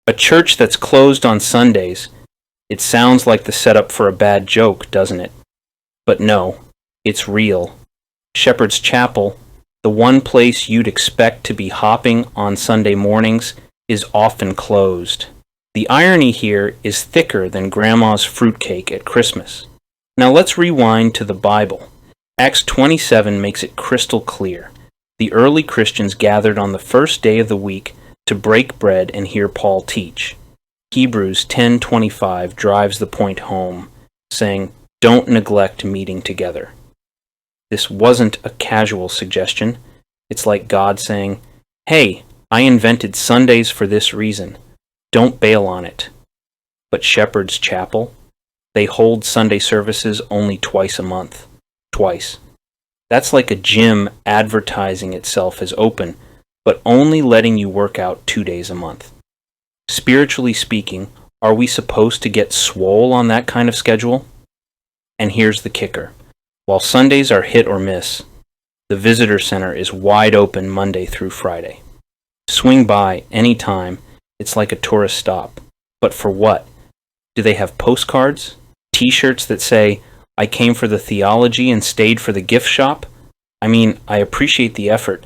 A church that's closed on Sundays. It sounds like the setup for a bad joke, doesn't it? But no, it's real. Shepherd's Chapel, the one place you'd expect to be hopping on Sunday mornings, is often closed. The irony here is thicker than Grandma's fruitcake at Christmas. Now let's rewind to the Bible. Acts 27 makes it crystal clear. The early Christians gathered on the first day of the week to break bread and hear Paul teach. Hebrews 10:25 drives the point home, saying, "Don't neglect meeting together." This wasn't a casual suggestion. It's like God saying, "Hey, I invented Sundays for this reason. Don't bail on it." But Shepherd's Chapel, they hold Sunday services only twice a month. Twice. That's like a gym advertising itself as open, but only letting you work out 2 days a month. Spiritually speaking, are we supposed to get swole on that kind of schedule? And here's the kicker. While Sundays are hit or miss, the visitor center is wide open Monday through Friday. Swing by any time. It's like a tourist stop. But for what? Do they have postcards? T-shirts that say, "I came for the theology and stayed for the gift shop"? I mean, I appreciate the effort,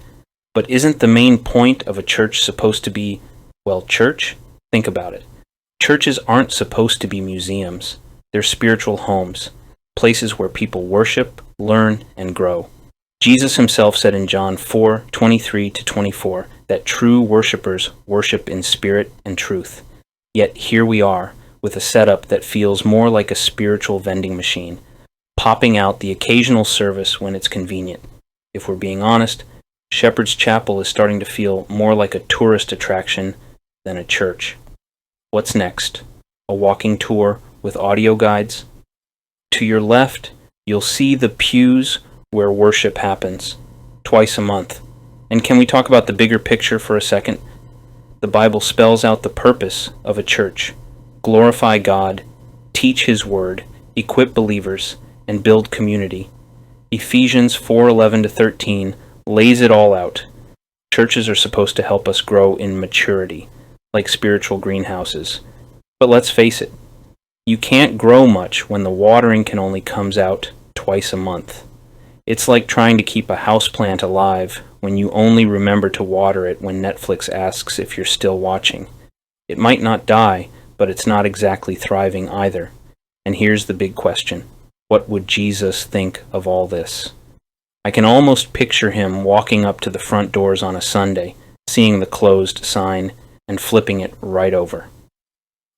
but isn't the main point of a church supposed to be, well, church? Think about it. Churches aren't supposed to be museums. They're spiritual homes, places where people worship, learn, and grow. Jesus himself said in John 4:23-24 that true worshipers worship in spirit and truth. Yet here we are, with a setup that feels more like a spiritual vending machine, popping out the occasional service when it's convenient. If we're being honest, Shepherd's Chapel is starting to feel more like a tourist attraction than a church. What's next? A walking tour with audio guides? To your left, you'll see the pews where worship happens, twice a month. And can we talk about the bigger picture for a second? The Bible spells out the purpose of a church. Glorify God, teach His Word, equip believers, and build community. Ephesians 4:11-13 lays it all out. Churches are supposed to help us grow in maturity, like spiritual greenhouses. But let's face it, you can't grow much when the watering can only comes out twice a month. It's like trying to keep a houseplant alive when you only remember to water it when Netflix asks if you're still watching. It might not die, but it's not exactly thriving either. And here's the big question. What would Jesus think of all this? I can almost picture him walking up to the front doors on a Sunday, seeing the closed sign, and flipping it right over.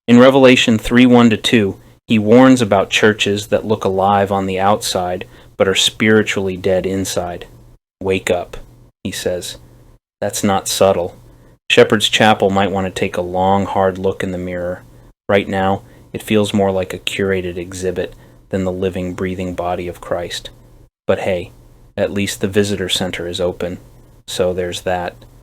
In Revelation 3:1-2, he warns about churches that look alive on the outside, but are spiritually dead inside. Wake up, he says. That's not subtle. Shepherd's Chapel might want to take a long, hard look in the mirror. Right now, it feels more like a curated exhibit than the living, breathing body of Christ. But hey, at least the visitor center is open, so there's that.